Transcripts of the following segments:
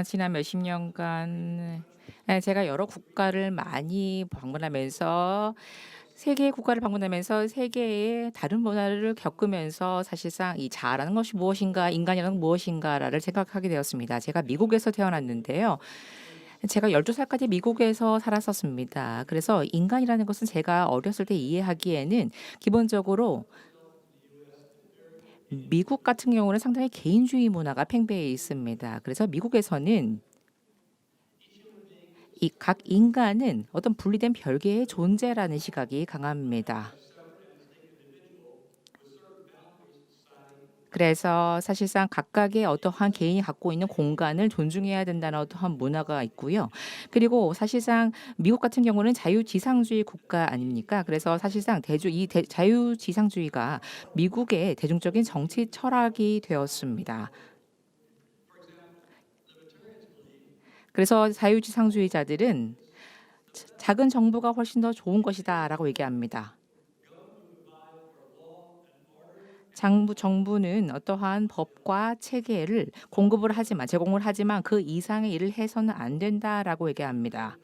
지난 몇십 년간 제가 여러 국가를 많이 방문하면서 세계의 국가를 방문하면서 세계의 다른 문화를 겪으면서 사실상 이 자아라는 것이 무엇인가, 인간이라는 무엇인가를 생각하게 되었습니다. 제가 미국에서 태어났는데요. 제가 12살까지 미국에서 살았었습니다. 그래서 인간이라는 것은 제가 어렸을 때 이해하기에는 기본적으로 미국 같은 경우는 상당히 개인주의 문화가 팽배해 있습니다. 그래서 미국에서는 이 각 인간은 어떤 분리된 별개의 존재라는 시각이 강합니다. 그래서 사실상 각각의 어떠한 개인이 갖고 있는 공간을 존중해야 된다는 어떠한 문화가 있고요. 그리고 사실상 미국 같은 경우는 자유지상주의 국가 아닙니까? 그래서 사실상 자유지상주의가 미국의 대중적인 정치 철학이 되었습니다. 그래서 자유지상주의자들은 작은 정부가 훨씬 더 좋은 것이다라고 얘기합니다. 정부는 어떠한 법과 체계를 제공을 하지만 그 이상의 일을 해서는 안 된다라고 얘기합니다.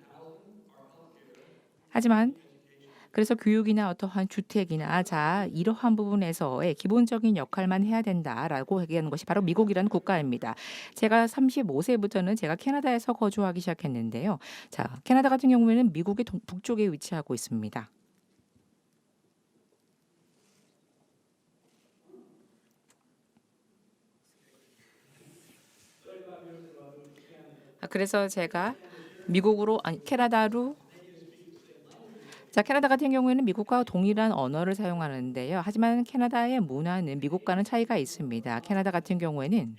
하지만 그래서 교육이나 어떠한 주택이나 이러한 부분에서의 기본적인 역할만 해야 된다라고 얘기하는 것이 바로 미국이라는 국가입니다. 제가 35세부터는 제가 캐나다에서 거주하기 시작했는데요. 캐나다 같은 경우에는 미국의 북쪽에 위치하고 있습니다. 그래서 제가 캐나다로 캐나다 같은 경우에는 미국과 동일한 언어를 사용하는데요. 하지만 캐나다의 문화는 미국과는 차이가 있습니다. 캐나다 같은 경우에는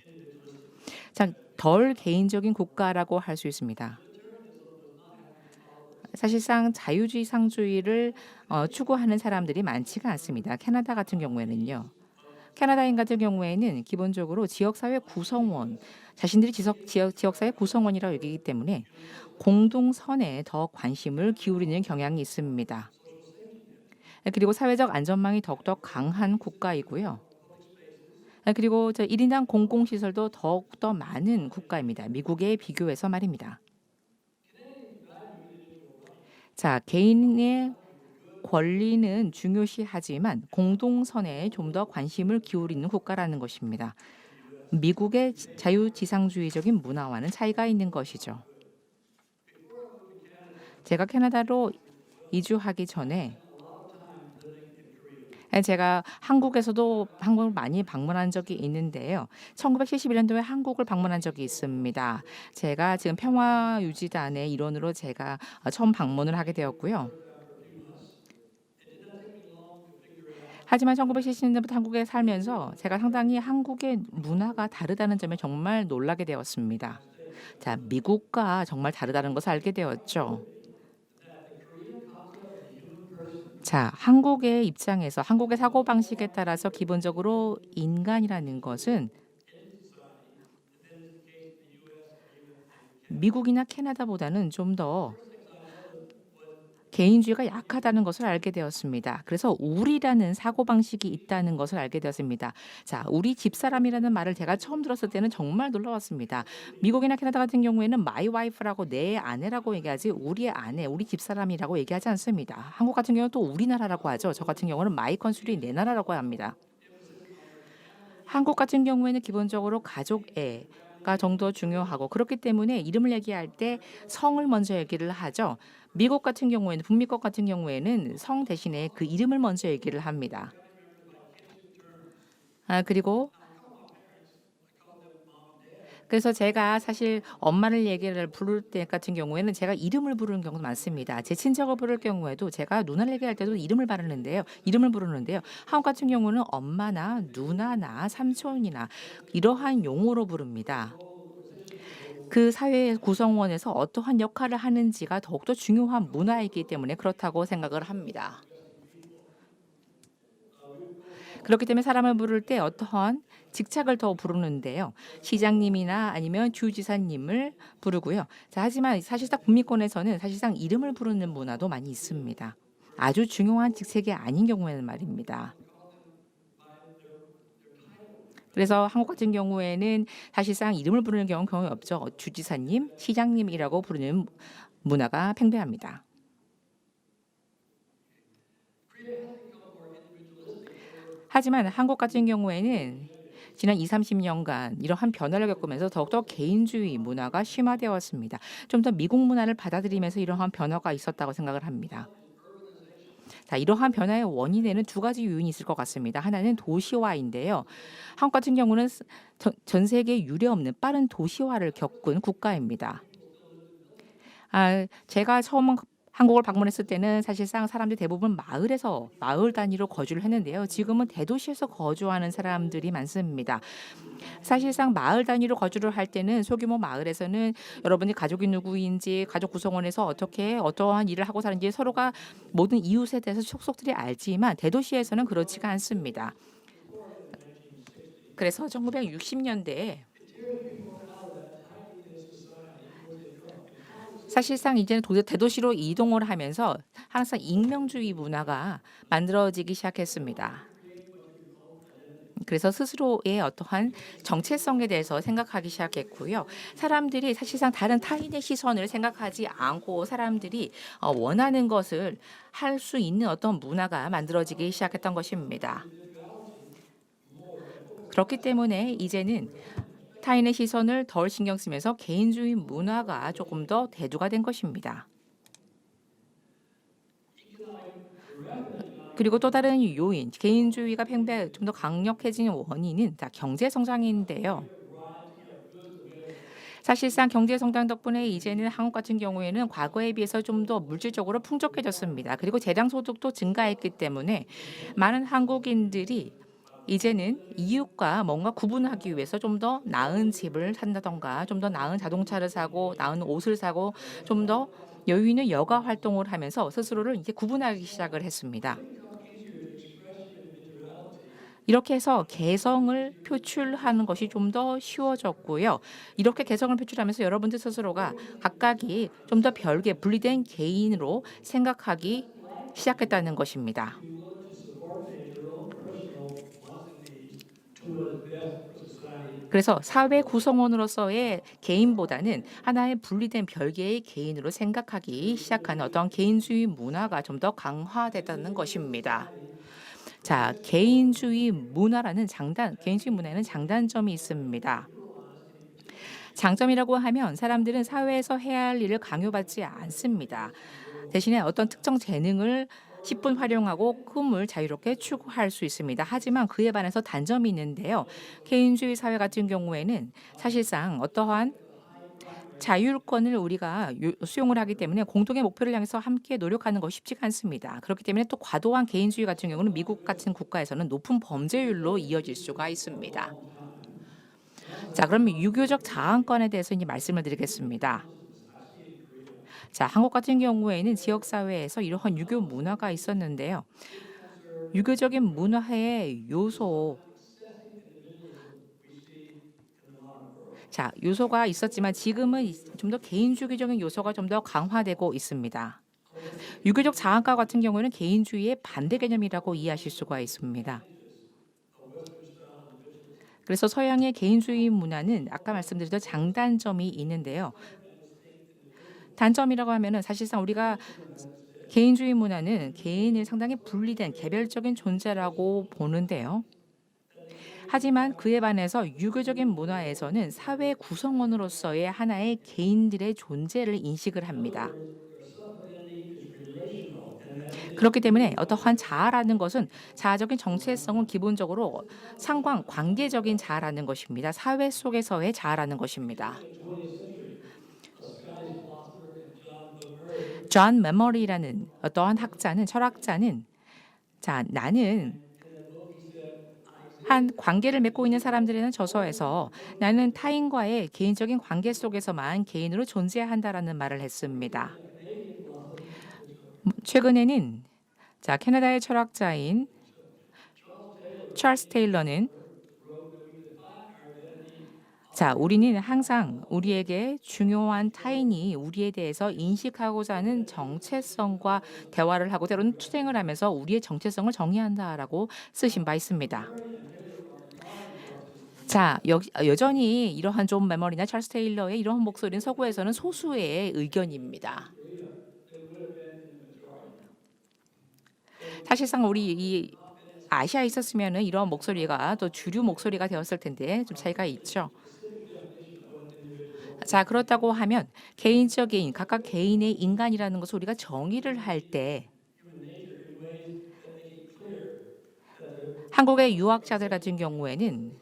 덜 개인적인 국가라고 할 수 있습니다. 사실상 자유주의 상주의를 추구하는 사람들이 많지가 않습니다. 캐나다 같은 경우에는요. 캐나다인 같은 경우에는 기본적으로 지역사회 구성원, 자신들이 지역사회 구성원이라고 여기기 때문에 공동선에 더 관심을 기울이는 경향이 있습니다. 그리고 사회적 안전망이 더욱더 강한 국가이고요. 그리고 1인당 공공시설도 더욱더 많은 국가입니다. 미국에 비교해서 말입니다. 개인의 권리는 중요시하지만 공동선에 좀 더 관심을 기울이는 국가라는 것입니다. 미국의 자유지상주의적인 문화와는 차이가 있는 것이죠. 제가 캐나다로 이주하기 전에 제가 한국에서도 한국을 많이 방문한 적이 있는데요. 1971년도에 한국을 방문한 적이 있습니다. 제가 지금 평화유지단의 일원으로 제가 처음 방문을 하게 되었고요. 하지만 1970년대부터 한국에 살면서 제가 상당히 한국의 문화가 다르다는 점에 정말 놀라게 되었습니다. 미국과 정말 다르다는 것을 알게 되었죠. 한국의 입장에서 한국의 사고방식에 따라서 기본적으로 인간이라는 것은 미국이나 캐나다보다는 좀 더 개인주의가 약하다는 것을 알게 되었습니다. 그래서 우리라는 사고방식이 있다는 것을 알게 되었습니다. 우리 집사람이라는 말을 제가 처음 들었을 때는 정말 놀라웠습니다. 미국이나 캐나다 같은 경우에는 my wife라고 내 아내라고 얘기하지 우리의 아내, 우리 집사람이라고 얘기하지 않습니다. 한국 같은 경우는 또 우리나라라고 하죠. 저 같은 경우는 my country, 내 나라라고 합니다. 한국 같은 경우에는 기본적으로 가족애가 좀 더 중요하고 그렇기 때문에 이름을 얘기할 때 성을 먼저 얘기를 하죠. 미국 같은 경우에는 북미권 같은 경우에는 성 대신에 그 이름을 먼저 얘기를 합니다. 그리고 그래서 제가 사실 엄마를 얘기를 부를 때 같은 경우에는 제가 이름을 부르는 경우도 많습니다. 제 친척을 부를 경우에도 제가 누나를 얘기할 때도 이름을 부르는데요. 한국 같은 경우는 엄마나 누나나 삼촌이나 이러한 용어로 부릅니다. 그 사회의 구성원에서 어떠한 역할을 하는지가 더욱더 중요한 문화이기 때문에 그렇다고 생각을 합니다. 그렇기 때문에 사람을 부를 때 어떠한 직책을 더 부르는데요. 시장님이나 아니면 주지사님을 부르고요. 하지만 사실상 북미권에서는 사실상 이름을 부르는 문화도 많이 있습니다. 아주 중요한 직책이 아닌 경우에는 말입니다. 그래서 한국 같은 경우에는 사실상 이름을 부르는 경우는 거의 없죠. 주지사님, 시장님이라고 부르는 문화가 팽배합니다. 하지만 한국 같은 경우에는 지난 20-30년간 이러한 변화를 겪으면서 더욱더 개인주의 문화가 심화되었습니다. 좀 더 미국 문화를 받아들이면서 이러한 변화가 있었다고 생각을 합니다. 자, 이러한 변화의 원인에는 두 가지 요인이 있을 것 같습니다. 하나는 도시화인데요. 한국 같은 경우는 전 세계 유례없는 빠른 도시화를 겪은 국가입니다. 제가 처음 한국을 방문했을 때는 사실상 사람들이 대부분 마을에서 마을 단위로 거주를 했는데요. 지금은 대도시에서 거주하는 사람들이 많습니다. 사실상 마을 단위로 거주를 할 때는 소규모 마을에서는 여러분이 가족이 누구인지, 가족 구성원에서 어떻게 어떠한 일을 하고 사는지 서로가 모든 이웃에 대해서 속속들이 알지만 대도시에서는 그렇지가 않습니다. 그래서 1960년대에 사실상 이제는 대도시로 이동을 하면서 항상 익명주의 문화가 만들어지기 시작했습니다. 그래서 스스로의 어떠한 정체성에 대해서 생각하기 시작했고요. 사람들이 사실상 다른 타인의 시선을 생각하지 않고 사람들이 원하는 것을 할 수 있는 어떤 문화가 만들어지기 시작했던 것입니다. 그렇기 때문에 이제는 타인의 시선을 덜 신경 쓰면서 개인주의 문화가 조금 더 대두가 된 것입니다. 그리고 또 다른 요인, 개인주의가 팽배 좀 더 강력해진 원인은 경제 성장인데요. 사실상 경제 성장 덕분에 이제는 한국 같은 경우에는 과거에 비해서 좀 더 물질적으로 풍족해졌습니다. 그리고 재량 소득도 증가했기 때문에 많은 한국인들이 이제는 이웃과 뭔가 구분하기 위해서 좀 더 나은 집을 산다던가 좀 더 나은 자동차를 사고 나은 옷을 사고 좀 더 여유 있는 여가 활동을 하면서 스스로를 이제 구분하기 시작을 했습니다. 이렇게 해서 개성을 표출하는 것이 좀 더 쉬워졌고요. 이렇게 개성을 표출하면서 여러분들 스스로가 각각이 좀 더 별개 분리된 개인으로 생각하기 시작했다는 것입니다. 그래서 사회 구성원으로서의 개인보다는 하나의 분리된 별개의 개인으로 생각하기 시작하는 어떤 개인주의 문화가 좀 더 강화됐다는 것입니다. 자, 개인주의 문화에는 장단점이 있습니다. 장점이라고 하면 사람들은 사회에서 해야 할 일을 강요받지 않습니다. 대신에 어떤 특정 재능을 10분 활용하고 꿈을 자유롭게 추구할 수 있습니다. 하지만 그에 반해서 단점이 있는데요. 개인주의 사회 같은 경우에는 사실상 어떠한 자율권을 우리가 수용을 하기 때문에 공동의 목표를 향해서 함께 노력하는 것이 쉽지가 않습니다. 그렇기 때문에 또 과도한 개인주의 같은 경우는 미국 같은 국가에서는 높은 범죄율로 이어질 수가 있습니다. 자, 그럼 유교적 자아권에 대해서 이제 말씀을 드리겠습니다. 자, 한국 같은 경우에는 지역 사회에서 이러한 유교 문화가 있었는데요. 유교적인 문화의 요소가 있었지만 지금은 좀 더 개인주의적인 요소가 좀 더 강화되고 있습니다. 유교적 자아과 같은 경우는 개인주의의 반대 개념이라고 이해하실 수가 있습니다. 그래서 서양의 개인주의 문화는 아까 말씀드렸던 장단점이 있는데요. 단점이라고 하면은 사실상 우리가 개인주의 문화는 개인을 상당히 분리된 개별적인 존재라고 보는데요. 하지만 그에 반해서 유교적인 문화에서는 사회 구성원으로서의 하나의 개인들의 존재를 인식을 합니다. 그렇기 때문에 어떠한 자아라는 것은 자아적인 정체성은 기본적으로 관계적인 자아라는 것입니다. 사회 속에서의 자아라는 것입니다. 존 메머리라는 어떠한 철학자는 나는 한 관계를 맺고 있는 사람들에는 저서에서 나는 타인과의 개인적인 관계 속에서만 개인으로 존재한다라는 말을 했습니다. 최근에는 캐나다의 철학자인 찰스 테일러는 우리는 항상 우리에게 중요한 타인이 우리에 대해서 인식하고자 하는 정체성과 대화를 하고 때로는 투쟁을 하면서 우리의 정체성을 정의한다라고 쓰신 바 있습니다. 자, 여전히 이러한 존 메머리나 찰스 테일러의 이러한 목소리는 서구에서는 소수의 의견입니다. 사실상 우리 이 아시아에 있었으면은 이런 목소리가 또 주류 목소리가 되었을 텐데 좀 차이가 있죠. 자, 그렇다고 하면 개인적인 각각 개인의 인간이라는 것을 우리가 정의를 할 때 한국의 유학자들 같은 경우에는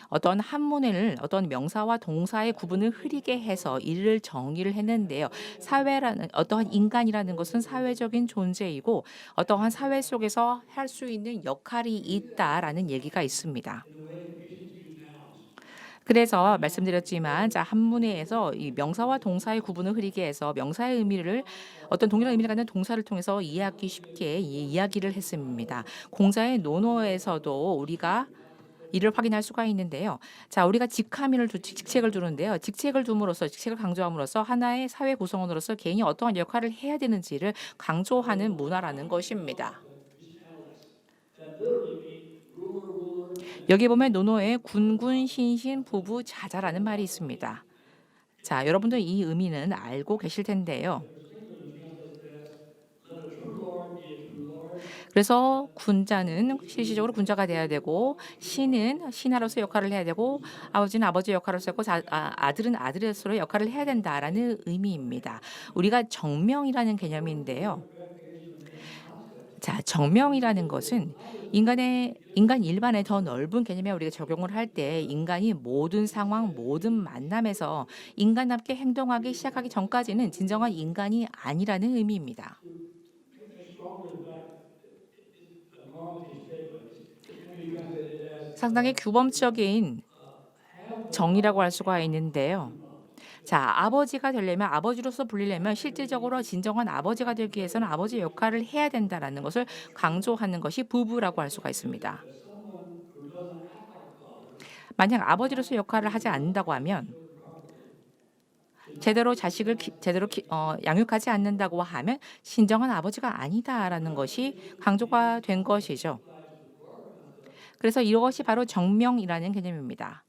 어떤 한문을 어떤 명사와 동사의 구분을 흐리게 해서 이를 정의를 했는데요. 사회라는 어떠한 인간이라는 것은 사회적인 존재이고 어떠한 사회 속에서 할 수 있는 역할이 있다라는 얘기가 있습니다. 그래서 말씀드렸지만 자 한문에서 이 명사와 동사의 구분을 흐리게 해서 명사의 의미를 어떤 동일한 의미를 갖는 동사를 통해서 이해하기 쉽게 이야기를 했습니다. 공자의 논어에서도 우리가 이를 확인할 수가 있는데요. 자, 우리가 직책을 두는데요. 직책을 둠으로써 직책을 강조함으로써 하나의 사회 구성원으로서 개인이 어떠한 역할을 해야 되는지를 강조하는 문화라는 것입니다. 여기 보면 논어에 군군, 신신, 부부, 자자라는 말이 있습니다. 자, 여러분들 이 의미는 알고 계실 텐데요. 그래서 군자는 실질적으로 군자가 돼야 되고 신은 신하로서 역할을 해야 되고 아버지는 아버지 역할을 했고 아들은 아들로서 역할을 해야 된다라는 의미입니다. 우리가 정명이라는 개념인데요. 자, 정명이라는 것은 인간 일반의 더 넓은 개념에 우리가 적용을 할 때 인간이 모든 상황, 모든 만남에서 인간답게 행동하기 시작하기 전까지는 진정한 인간이 아니라는 의미입니다. 상당히 규범적인 정의라고 할 수가 있는데요. 자, 아버지가 되려면 아버지로서 불리려면 실질적으로 진정한 아버지가 되기 위해서는 아버지의 역할을 해야 된다라는 것을 강조하는 것이 부부라고 할 수가 있습니다. 만약 아버지로서 역할을 하지 않는다고 하면 제대로 자식을 양육하지 않는다고 하면 진정한 아버지가 아니다라는 것이 강조가 된 것이죠. 그래서 이것이 바로 정명이라는 개념입니다.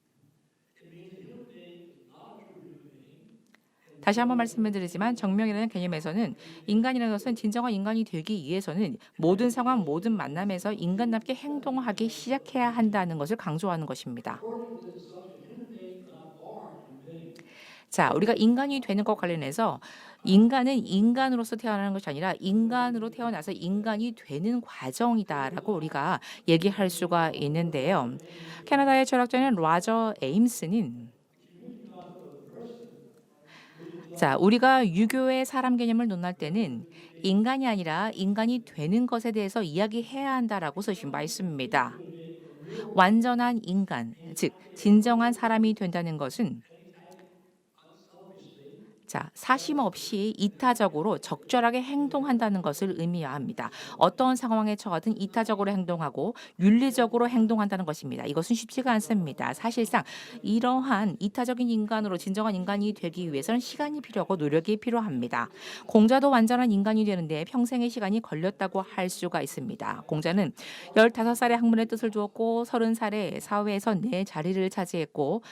다시 한번 말씀을 드리지만 정명이라는 개념에서는 인간이라는 것은 진정한 인간이 되기 위해서는 모든 상황, 모든 만남에서 인간답게 행동하기 시작해야 한다는 것을 강조하는 것입니다. 자, 우리가 인간이 되는 것 관련해서 인간은 인간으로서 태어나는 것이 아니라 인간으로 태어나서 인간이 되는 과정이다라고 우리가 얘기할 수가 있는데요. 캐나다의 철학자인 로저 에임스는 자, 우리가 유교의 사람 개념을 논할 때는 인간이 아니라 인간이 되는 것에 대해서 이야기해야 한다라고 쓰신 바 있습니다. 완전한 인간, 즉 진정한 사람이 된다는 것은 자, 사심 없이 이타적으로 적절하게 행동한다는 것을 의미합니다. 어떤 상황에 처하든 이타적으로 행동하고 윤리적으로 행동한다는 것입니다. 이것은 쉽지가 않습니다. 사실상 이러한 이타적인 인간으로 진정한 인간이 되기 위해서는 시간이 필요하고 노력이 필요합니다. 공자도 완전한 인간이 되는데 평생의 시간이 걸렸다고 할 수가 있습니다. 공자는 15살에 학문의 뜻을 두었고 30살에 사회에서 내 자리를 차지했고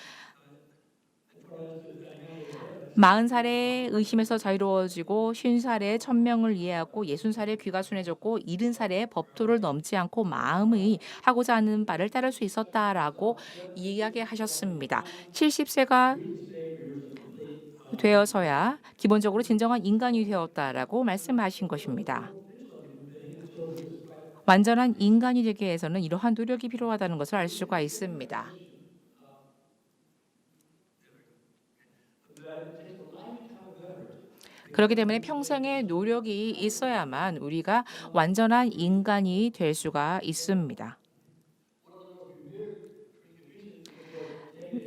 40살에 의심에서 자유로워지고 50살에 천명을 이해하고 60살에 귀가 순해졌고 70살에 법도를 넘지 않고 마음의 하고자 하는 바를 따를 수 있었다라고 이야기하셨습니다. 70세가 되어서야 기본적으로 진정한 인간이 되었다라고 말씀하신 것입니다. 완전한 인간이 되기 위해서는 이러한 노력이 필요하다는 것을 알 수가 있습니다. 그렇기 때문에 평생의 노력이 있어야만 우리가 완전한 인간이 될 수가 있습니다.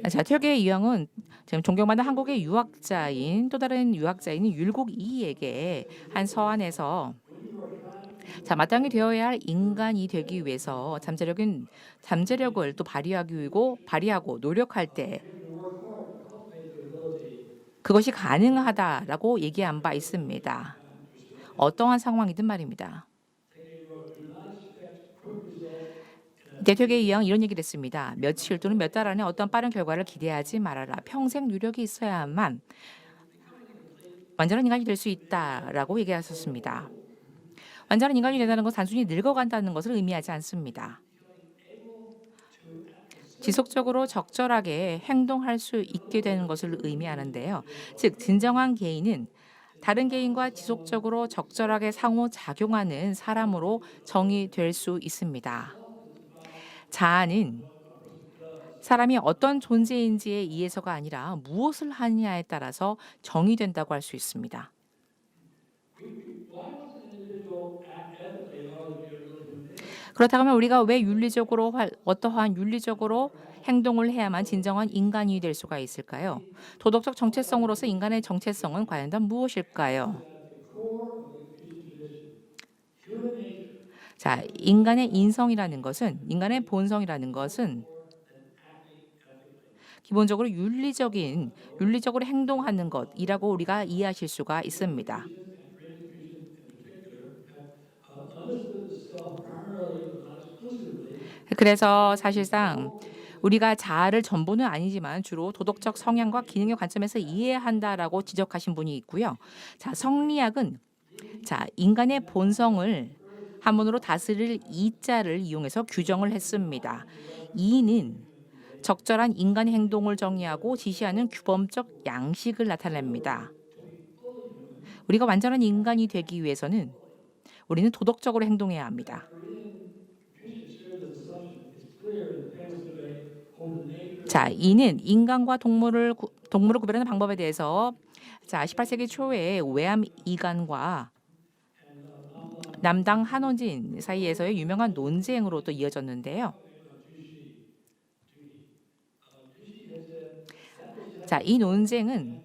자, 퇴계의 유형은 지금 존경받는 한국의 유학자인 또 다른 유학자인 율곡 이에게 한 서한에서 자, 마땅히 되어야 할 인간이 되기 위해서 잠재력을 또 발휘하고 노력할 때 그것이 가능하다라고 얘기한 바 있습니다. 어떠한 상황이든 말입니다. 대퇴계 이항 이런 얘기를 했습니다. 며칠 또는 몇 달 안에 어떤 빠른 결과를 기대하지 말아라. 평생 노력이 있어야만 완전한 인간이 될 수 있다라고 얘기하셨습니다. 완전한 인간이 된다는 것은 단순히 늙어간다는 것을 의미하지 않습니다. 지속적으로 적절하게 행동할 수 있게 되는 것을 의미하는데요. 즉, 진정한 개인은 다른 개인과 지속적으로 적절하게 상호작용하는 사람으로 정의될 수 있습니다. 자아는 사람이 어떤 존재인지에 의해서가 아니라 무엇을 하느냐에 따라서 정의된다고 할 수 있습니다. 그렇다면 우리가 왜 어떠한 윤리적으로 행동을 해야만 진정한 인간이 될 수가 있을까요? 도덕적 정체성으로서 인간의 정체성은 과연 무엇일까요? 자, 인간의 본성이라는 것은 기본적으로 윤리적으로 행동하는 것이라고 우리가 이해하실 수가 있습니다. 그래서 사실상 우리가 자아를 전부는 아니지만 주로 도덕적 성향과 기능의 관점에서 이해한다라고 지적하신 분이 있고요. 자, 성리학은 인간의 본성을 한문으로 다스릴 이자를 이용해서 규정을 했습니다. 이는 적절한 인간의 행동을 정의하고 지시하는 규범적 양식을 나타냅니다. 우리가 완전한 인간이 되기 위해서는 우리는 도덕적으로 행동해야 합니다. 자, 이는 인간과 동물을 구별하는 방법에 대해서 18세기 초에 웨암 이간과 남당 한원진 사이에서의 유명한 논쟁으로 또 이어졌는데요. 자, 이 논쟁은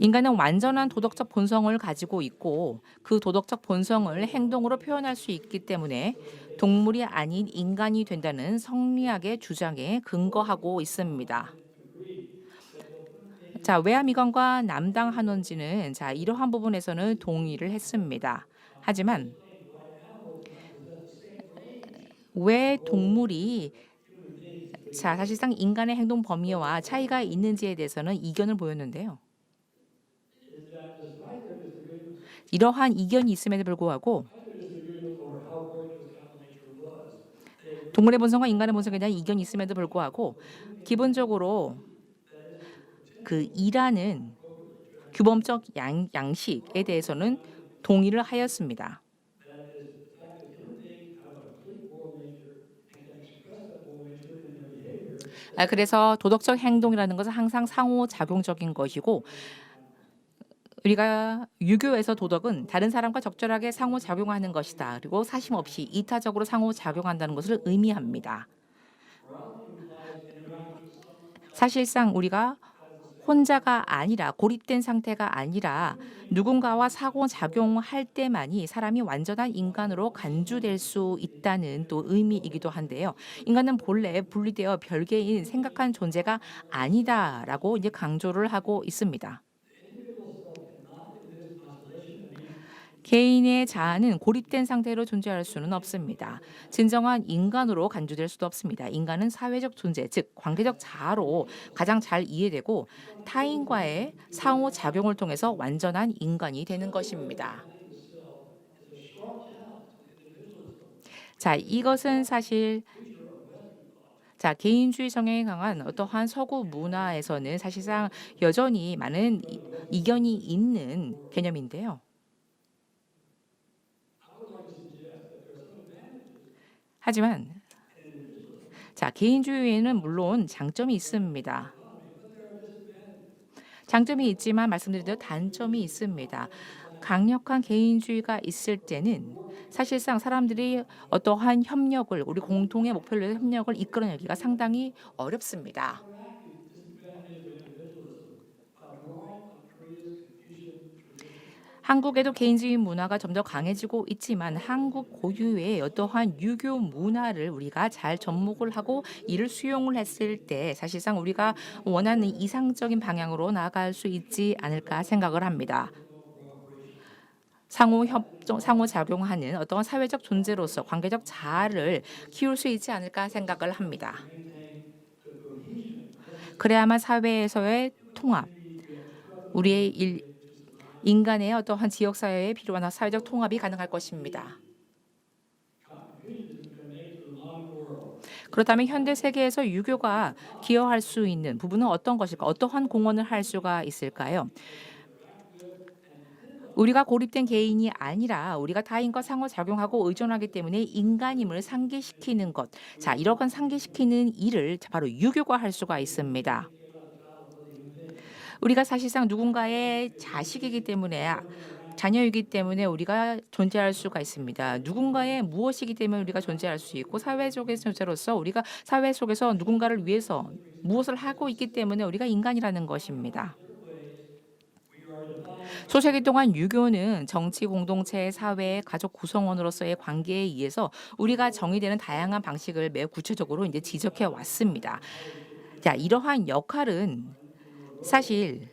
인간은 완전한 도덕적 본성을 가지고 있고 그 도덕적 본성을 행동으로 표현할 수 있기 때문에 동물이 아닌 인간이 된다는 성리학의 주장에 근거하고 있습니다. 자, 외암이관과 남당 한원지는 이러한 부분에서는 동의를 했습니다. 하지만 왜 동물이 사실상 인간의 행동 범위와 차이가 있는지에 대해서는 이견을 보였는데요. 이러한 이견이 있음에도 불구하고 동물의 본성과 인간의 본성에 대한 이견이 있음에도 불구하고 기본적으로 그 이라는 규범적 양식에 대해서는 동의를 하였습니다. 그래서 도덕적 행동이라는 것은 항상 상호작용적인 것이고 우리가 유교에서 도덕은 다른 사람과 적절하게 상호작용하는 것이다. 그리고 사심 없이 이타적으로 상호작용한다는 것을 의미합니다. 사실상 우리가 혼자가 아니라 고립된 상태가 아니라 누군가와 상호작용할 때만이 사람이 완전한 인간으로 간주될 수 있다는 또 의미이기도 한데요. 인간은 본래 분리되어 별개인 생각한 존재가 아니다라고 이제 강조를 하고 있습니다. 개인의 자아는 고립된 상태로 존재할 수는 없습니다. 진정한 인간으로 간주될 수도 없습니다. 인간은 사회적 존재, 즉 관계적 자아로 가장 잘 이해되고 타인과의 상호작용을 통해서 완전한 인간이 되는 것입니다. 이것은 사실 개인주의 성향이 강한 어떠한 서구 문화에서는 사실상 여전히 많은 이견이 있는 개념인데요. 하지만 개인주의에는 물론 장점이 있습니다. 장점이 있지만 말씀드린 대로 단점이 있습니다. 강력한 개인주의가 있을 때는 사실상 사람들이 어떠한 협력을 우리 공통의 목표를 위해서 협력을 이끌어내기가 상당히 어렵습니다. 한국에도 개인주의 문화가 점점 강해지고 있지만 한국 고유의 어떠한 유교 문화를 우리가 잘 접목을 하고 이를 수용을 했을 때 사실상 우리가 원하는 이상적인 방향으로 나아갈 수 있지 않을까 생각을 합니다. 상호작용하는 어떤 사회적 존재로서 관계적 자아를 키울 수 있지 않을까 생각을 합니다. 그래야만 사회에서의 통합, 우리의 인간의 어떠한 지역 사회에 필요한 사회적 통합이 가능할 것입니다. 그렇다면 현대 세계에서 유교가 기여할 수 있는 부분은 어떤 것일까? 어떠한 공헌을 할 수가 있을까요? 우리가 고립된 개인이 아니라 우리가 타인과 상호작용하고 의존하기 때문에 인간임을 상기시키는 것. 자, 이러한 상기시키는 일을 바로 유교가 할 수가 있습니다. 우리가 사실상 누군가의 자식이기 때문에 자녀이기 때문에 우리가 존재할 수가 있습니다. 누군가의 무엇이기 때문에 우리가 존재할 수 있고 사회 속의 존재로서 우리가 사회 속에서 누군가를 위해서 무엇을 하고 있기 때문에 우리가 인간이라는 것입니다. 소세기 동안 유교는 정치 공동체, 사회, 가족 구성원으로서의 관계에 의해서 우리가 정의되는 다양한 방식을 매우 구체적으로 이제 지적해 왔습니다. 자, 이러한 역할은 사실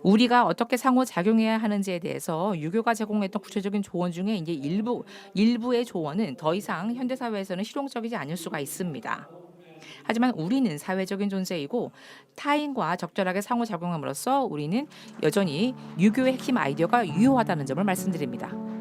우리가 어떻게 상호작용해야 하는지에 대해서 유교가 제공했던 구체적인 조언 중에 이제 일부의 조언은 더 이상 현대 사회에서는 실용적이지 않을 수가 있습니다. 하지만 우리는 사회적인 존재이고 타인과 적절하게 상호작용함으로써 우리는 여전히 유교의 핵심 아이디어가 유효하다는 점을 말씀드립니다.